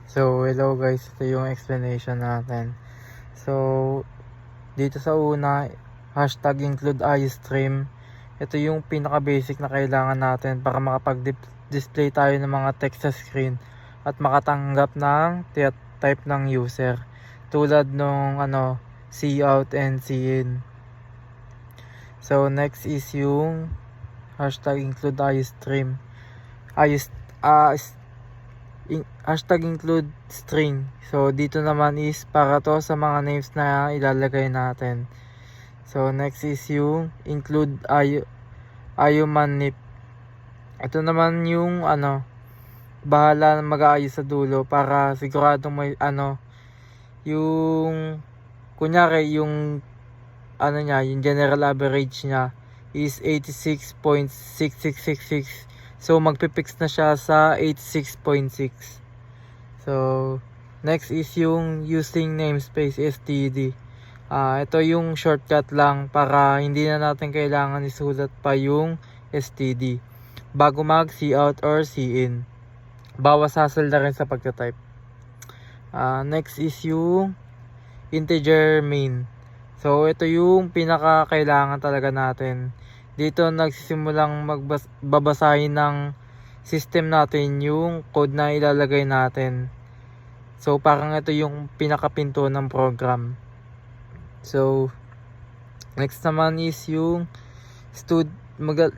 So, hello guys, ito yung explanation natin. So, dito sa una, hashtag include iStream. Ito yung pinaka-basic na kailangan natin para makapag-display tayo ng mga text sa screen at makatanggap ng type ng user. Tulad nung see out and see in. So, next is yung hashtag include iStream. Hashtag include string. So, dito naman is para to sa mga names na ilalagay natin. So, next is yung include manip. Ito naman yung bahala na mag-aayos sa dulo para siguradong may yung kunyari yung yung general average niya is 86.6666. So, magpipix na siya sa 86.6. So, next is yung using namespace std. Ito yung shortcut lang para hindi na natin kailangan isulat pa yung std bago mag see out or see in. Bawas hassle na rin sa pagka-type. Next is yung integer main. So, ito yung pinaka kailangan talaga natin. Dito nagsisimulang babasahin ng system natin yung code na ilalagay natin. So, parang ito yung pinakapinto ng program. So, next naman is yung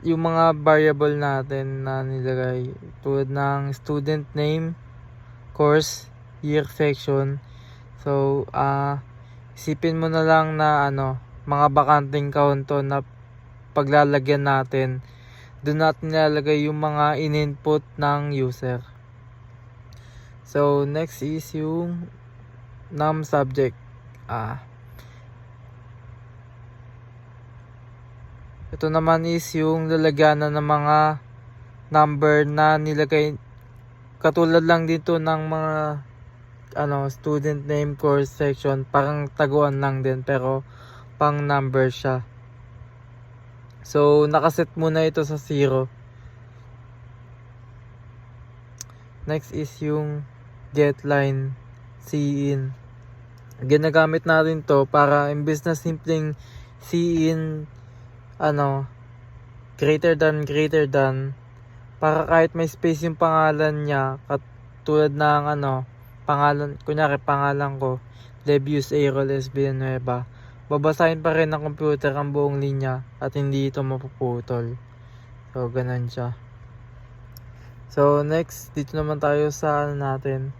yung mga variable natin na nilagay. Tulad ng student name, course, year, section. So, isipin mo na lang na mga bakanting kaunto na paglalagyan natin. Doon natin nilalagay yung mga in-input ng user. So, next is yung num subject. Ito naman is yung lalagyanan ng mga number na nilagay. Katulad lang dito ng mga student name, course, section. Parang taguan lang din pero pang number siya. So, nakaset muna ito sa 0. Next is yung getLine, cin. Ginagamit natin to para imbes na simpleng cin greater than, para kahit may space yung pangalan niya, katulad ng pangalan, kunyari pangalan ko, Levius Aero Lesbian Nueva, babasahin pa rin ng computer ang buong linya at hindi ito mapuputol. So, ganun siya. So, next, dito naman tayo sa natin.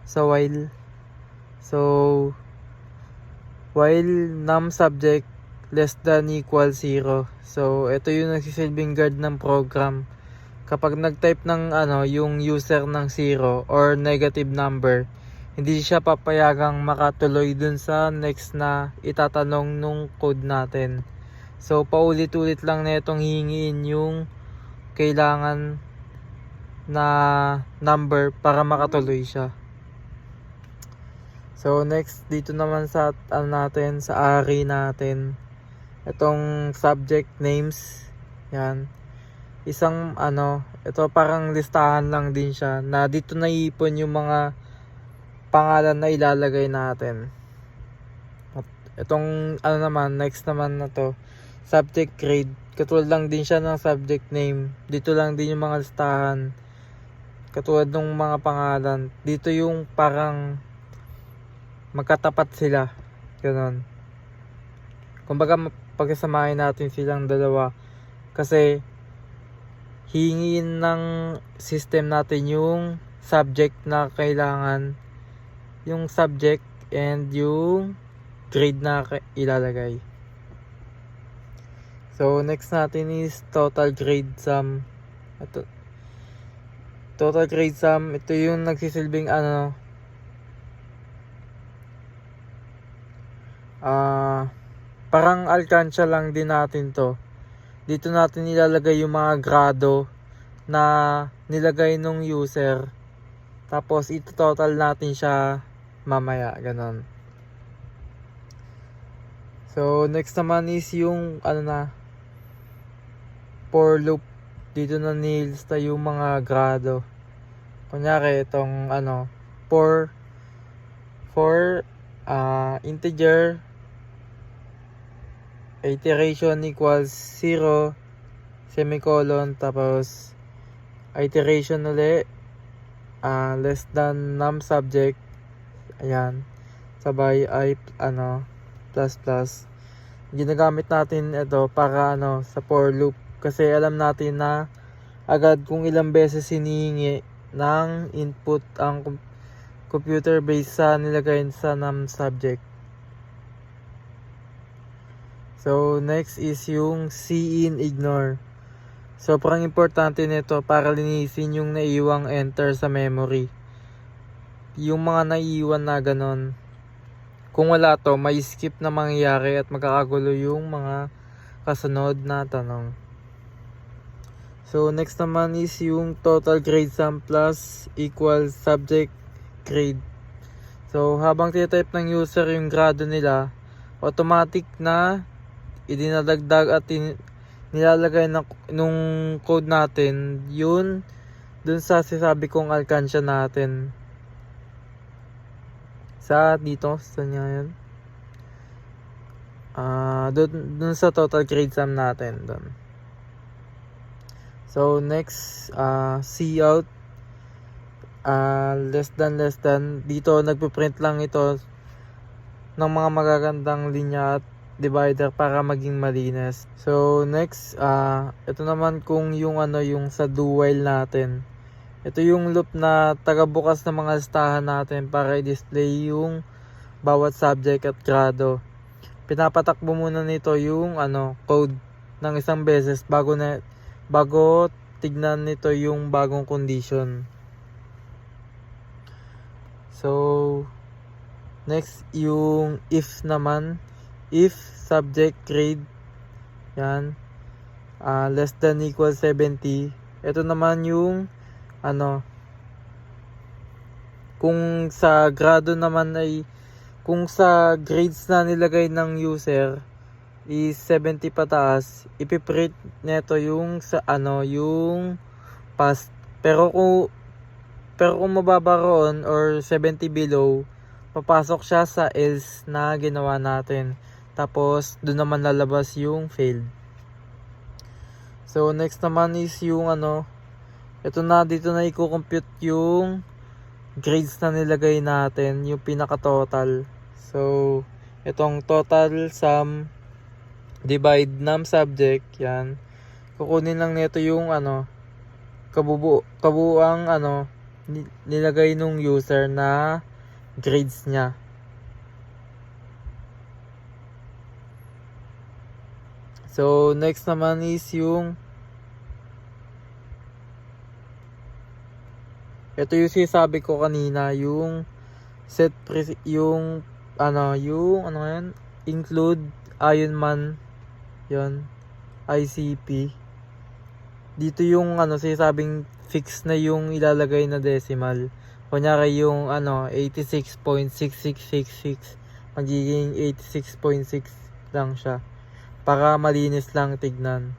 Sa while. So, while num subject less than equal 0. So, ito yung nagsisilbing guard ng program. Kapag nag-type ng yung user ng 0 or negative number, hindi siya papayagang makatuloy dun sa next na itatanong nung code natin. So, paulit-ulit lang na itong hihingiin yung kailangan na number para makatuloy siya. So, next, dito naman sa natin, sa array natin, itong subject names, yan. Isang ito parang listahan lang din siya na dito naiipon yung mga pangalan na ilalagay natin. At itong naman, next naman na to, subject grade. Katulad lang din siya ng subject name. Dito lang din yung mga listahan. Katulad ng mga pangalan. Dito yung parang magkatapat sila. Ganon. Kumbaga pagkasamahin natin silang dalawa. Kasi hingin ng system natin yung subject na kailangan, yung subject and yung grade na ilalagay. So, next natin is total grade sum. Ito, total grade sum, ito yung nagsisilbing parang alkansya lang din natin to. Dito natin ilalagay yung mga grado na nilagay nung user. Tapos ito-total natin siya mamaya, ganon. So, next naman is yung for loop. Dito na nilista yung mga grado. Kunyari itong for integer, iteration equals 0, semicolon, tapos iteration ulit, less than num subject, ayan, sabay ay plus plus. Ginagamit natin ito para sa for loop, kasi alam natin na agad kung ilang beses hinihingi ng input ang computer based sa nilagay sa num subject. So next is yung cin ignore. Sobrang importante nito para linisin yung naiwang enter sa memory. Yung mga naiwan na ganon, kung wala to, may skip na mangyayari at magkakagulo yung mga kasunod na tanong. So next naman is yung total grade sum plus equals subject grade. So habang titype ng user yung grado nila, automatic na idinadagdag at nilalagay nung code natin yun dun sa sinasabi kong alkansya natin. Sa dito, saan nga yun? Dun sa total grade sum natin dun. So next, cout, less than, dito nagpiprint lang ito ng mga magagandang linya at divider para maging malinis. So next, ito naman kung yung yung sa do while natin. Ito yung loop na tagabukas ng mga listahan natin para i-display yung bawat subject at grado. Pinapatakbo muna nito yung code ng isang beses bago tignan nito yung bagong condition. So next yung if naman, if subject grade yan less than equal 70. Ito naman yung kung sa grado naman ay, kung sa grades na nilagay ng user is 70 pataas, ipiprint neto yung sa yung past. Pero kung mababa roon or 70 below, papasok siya sa else na ginawa natin. Tapos doon naman lalabas yung failed. So next naman is yung ito na, dito na i-compute yung grades na nilagay natin, yung pinaka total. So itong total sum divide num subject, yan, kukunin lang nito yung kabuuang nilagay nung user na grades niya. So next naman is yung ito yung sinasabi ko kanina, yung yung include Ironman yon ICP. Dito yung sinasabing fix na yung ilalagay na decimal. Kunyari yung 86.6666 magiging 86.6 lang siya para malinis lang tignan.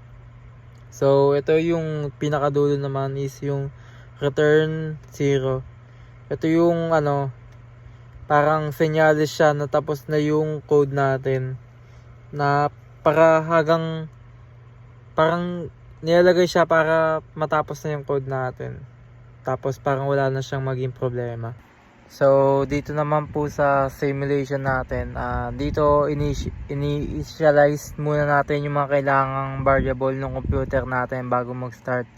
So ito yung pinakadulo naman is yung return 0. Ito yung parang senyales siya na tapos na yung code natin, na parang nilalagay siya para matapos na yung code natin, tapos parang wala na siyang maging problema. So dito naman po sa simulation natin, dito initialize muna natin yung mga kailangang variable ng computer natin bago mag-start.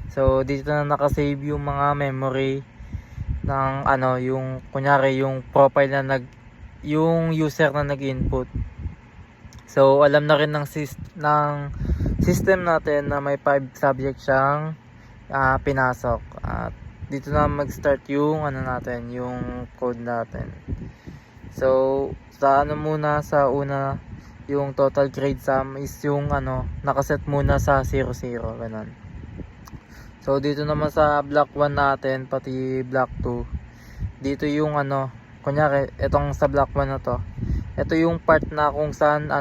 So dito na nakasave yung mga memory ng yung kunyari yung profile na yung user na nag-input. So alam na rin ng system natin na may 5 subject siyang pinasok. At dito na mag-start yung natin, yung code natin. So sa muna sa una, yung total grade sum is yung nakaset muna sa 00, ganun. So dito naman sa block 1 natin pati block 2, dito yung kunyari etong sa block 1 na to, ito yung part na kung saan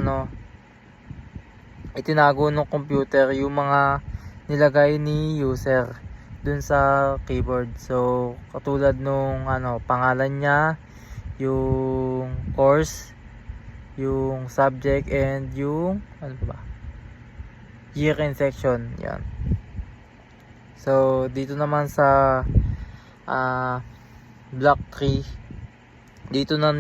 itinago ng computer yung mga nilagay ni user. dun sa keyboard. So katulad nung pangalan niya, yung course, yung subject, and yung year and section. Yan. So dito naman sa block 3, dito na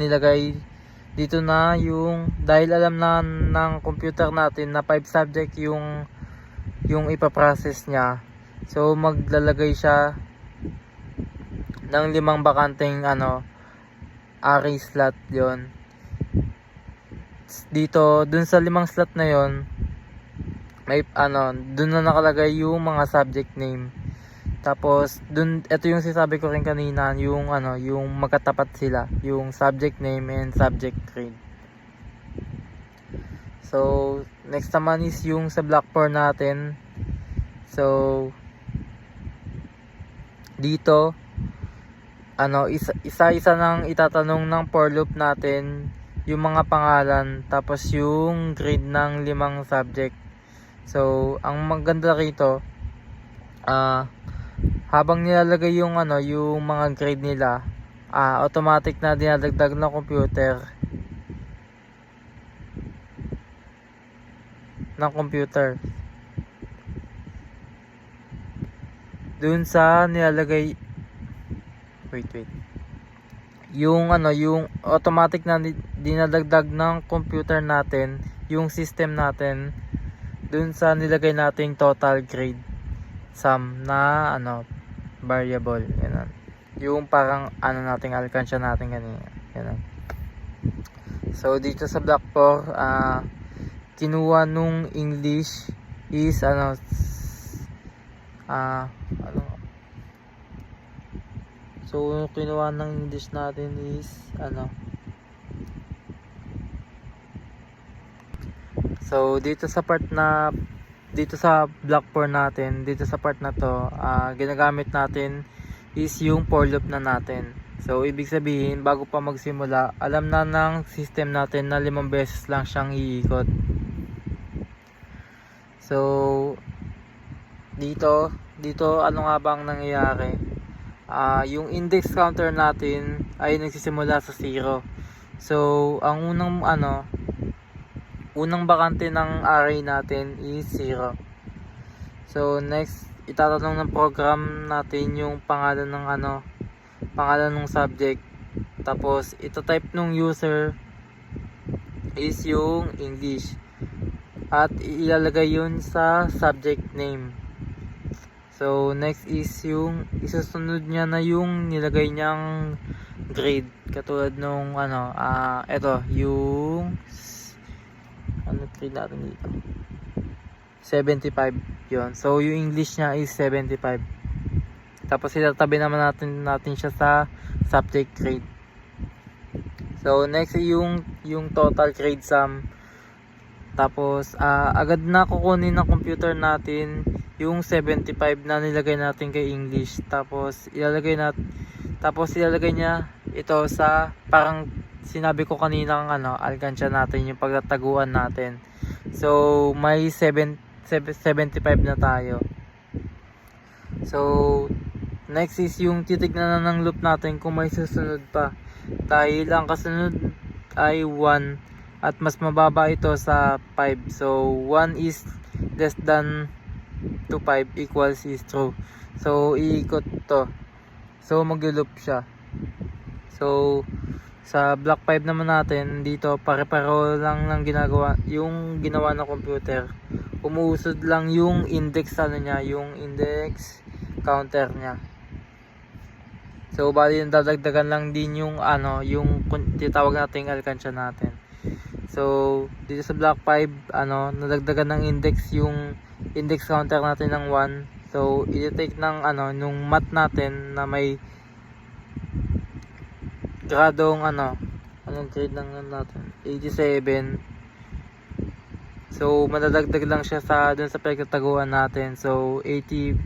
yung, dahil alam na ng computer natin na 5 subject yung ipaprocess niya, so maglalagay siya ng 5 bakanteng array slot. Yon, dito dun sa 5 slot na yon, may dun na nakalagay yung mga subject name. Tapos dun, ito yung sinasabi ko rin kanina, yung yung magkatapat sila, yung subject name and subject grade. So next naman is yung sa block 4 natin. So dito isa-isa nang itatanong ng for loop natin yung mga pangalan, tapos yung grade ng 5 subject. So ang maganda rito, habang nilalagay yung yung mga grade nila, automatic na dinadagdag ng computer dun sa nilalagay, yung yung automatic na dinadagdag ng computer natin, yung system natin, dun sa nilagay nating total grade sum na variable. Ganun. Yung parang nating alkansya natin kanina. Ganun. So dito sa block 4, kinuha nung English is so kinuha ng English natin is so dito sa block 4 natin, dito sa part na to, ginagamit natin is yung for loop na natin. So ibig sabihin, bago pa magsimula, alam na ng system natin na 5 beses lang siyang iikot. So dito ano nga bang nangyayari? Yung index counter natin ay nagsisimula sa 0. So ang unang bakante ng array natin is 0. So next, itatanong ng program natin yung pangalan ng subject. Tapos ito-type nung user is yung English, at ilalagay yun sa subject name. So next is yung isusunod niya na yung nilagay niyang grade, katulad nung ito yung grade natin dito, 75 yon. So yung English niya is 75. Tapos itatabi naman natin siya sa subject grade. So next yung total grade sum. Tapos agad na kukunin ng computer natin yung 75 na nilagay natin kay English. Tapos ilalagay niya ito sa parang sinabi ko kaninang alkansya natin, yung pagtataguan natin. So may 75 na tayo. So next is yung titignan na ng loop natin kung may susunod pa, dahil ang kasunod ay 1 at mas mababa ito sa 5. So 1 is less than to 5 equals is true. So iikot to, so mag-loop siya. So sa block 5 naman natin, dito pare-pareho lang ng ginawa ng computer. Umuusod lang yung index yung index counter niya. So bali dadagdagan lang din yung yung titawag nating alkansya natin. So dito sa block 5, nadagdagan ng index yung index counter natin ng 1. So i-take ng nung math natin na may gradong anong grade lang natin, 87. So madadagdag lang siya dun sa pagtataguan natin. So 87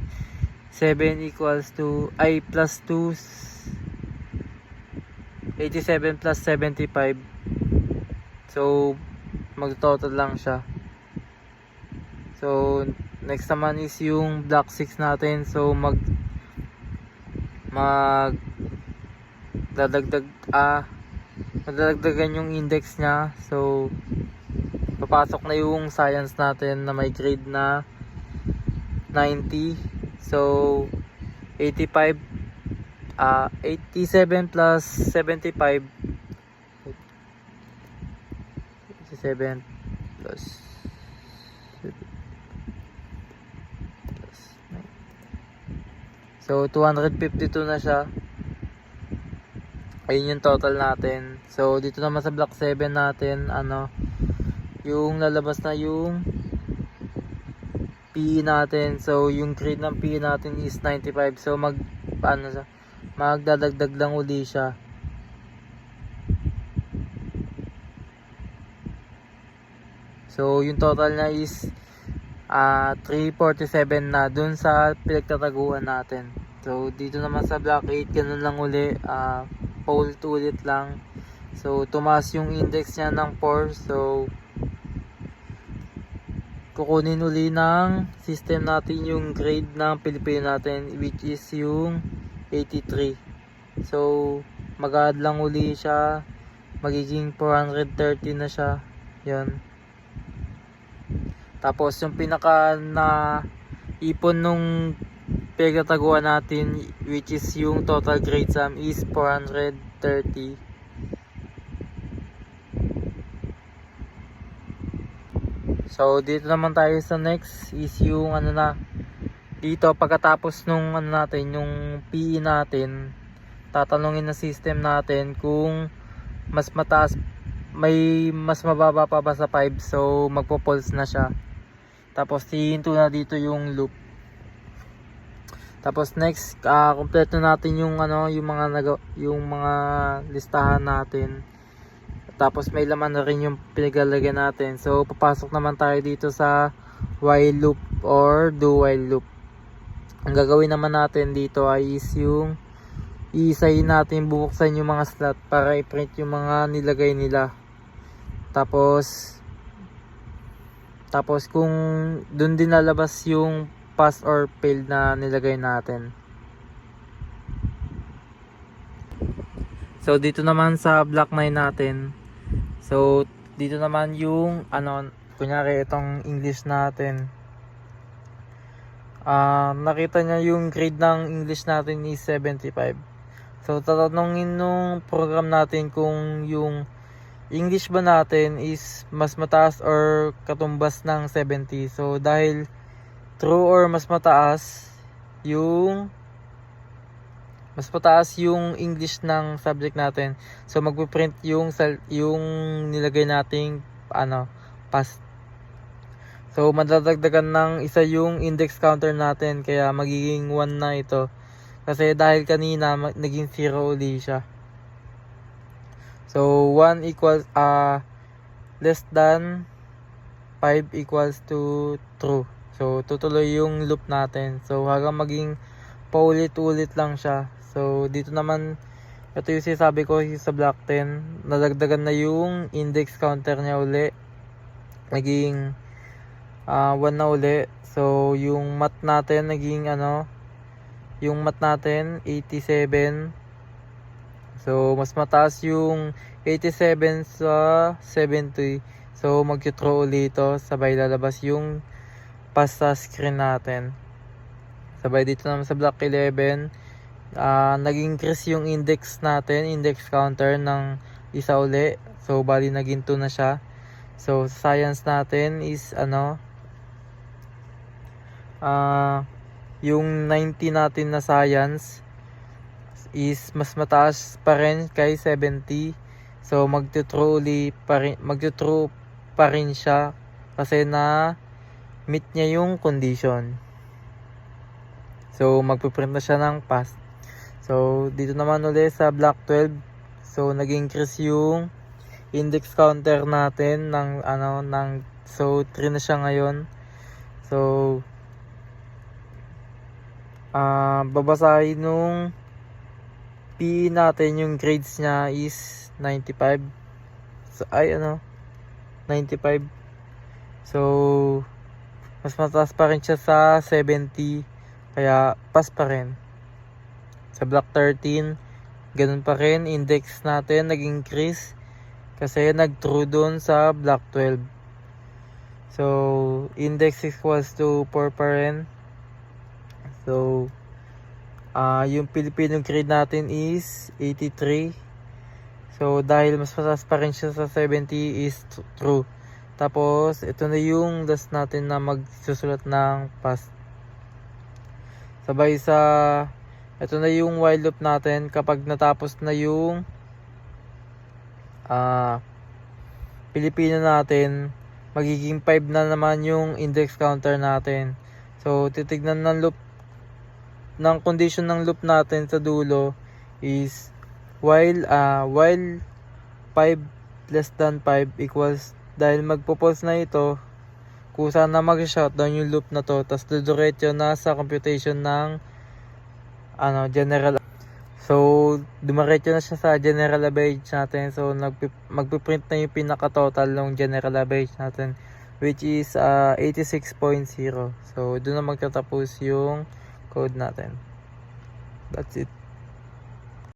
equals to plus 2, 87 plus 75. So mag-total lang siya. So next naman is yung block 6 natin. So mag dadagdag madadagdagan yung index niya. So papasok na yung science natin na may grade na 90. So 85 87 plus 75, 87 plus 9. So 252 na siya. Ayun yung total natin. So dito naman sa block 7 natin, yung lalabas na yung PE natin. So yung grade ng PE natin is 95. So magdadagdag lang uli siya. So yung total na is 347 na dun sa pinagtataguan natin. So dito naman sa block 8, ganun lang uli, pole to ulit lang. So tumaas yung index niya ng 4. So kukunin uli ng system natin yung grade ng Pilipino natin, which is yung 83. So mag-add lang uli siya, magiging 430 na siya. Yan. Tapos yung pinaka na ipon nung pinagtataguan natin, which is yung total grade sum, is 430. So dito naman tayo sa next is yung dito pagkatapos nung natin, yung PE natin, tatanungin na system natin kung mas mataas, may mas mababa pa ba sa 5. So magpo-pulse na siya. Tapos hihinto na dito yung loop. Tapos next, kompleto natin yung yung mga listahan natin. Tapos may laman na rin yung pinaglalagyan natin. So papasok naman tayo dito sa while loop or do while loop. Ang gagawin naman natin dito ay is yung iisahin natin, bubuksan yung mga slot para i-print yung mga nilagay nila. Tapos kung dun din lalabas yung pass or fail na nilagay natin. So dito naman sa block 9 natin, so dito naman yung kunyari itong English natin, nakita niya yung grade ng English natin is 75. So tatanungin nung program natin kung yung English ba natin is mas mataas or katumbas ng 70. So dahil true or mas mataas yung English ng subject natin, so magpiprint yung nilagay nating pass. So madadagdagan ng isa yung index counter natin, kaya magiging 1 na ito. Kasi dahil kanina naging 0 uli siya. So 1 equals less than 5 equals to true. So tutuloy yung loop natin. So hanggang maging paulit-ulit lang siya. So dito naman, ito yung sinasabi ko sa block 10, nadagdagan na yung index counter niya uli. Naging 1 na uli. So yung mat natin naging yung mat natin 87. So mas mataas yung 87 sa 70. So mag-true ulit ito, sabay lalabas yung pass sa screen natin. Sabay dito naman sa block 11, nag-increase yung index natin, index counter ng isa uli. So bali naging 2 na siya. So science natin is yung 90 natin na science is mas mataas pa rin kay 70. So magtutrue pa rin siya kasi na meet niya yung condition. So magpiprint na siya ng pass. So dito naman ulit sa block 12, so nag-increase yung index counter natin ng so 3 na siya ngayon. So babasahin nung PE natin, yung grades niya is 95. So 95. So mas mataas pa rin siya sa 70, kaya pass pa rin. Sa block 13, ganun pa rin, index natin nag-increase kasi nag-true doon sa block 12. So, index equals to 4 pa rin. So, yung Filipino grade natin is 83. So, dahil mas mataas pa rin siya sa 70 is true. Tapos, ito na yung last natin na magsusulat ng pass. Sabay sa, ito na yung while loop natin kapag natapos na yung Filipino natin, magiging 5 na naman yung index counter natin. So, titignan ng condition ng loop natin sa dulo is while 5 less than 5 equals, dahil magpo-pause na ito, kusa na mag-shutdown yung loop na to, tas dudiretso na sa computation ng general. So, dumiretso na siya sa general average natin. So, magpiprint na yung pinaka-total ng general average natin, which is 86.0. So, doon na magtatapos yung code natin. That's it.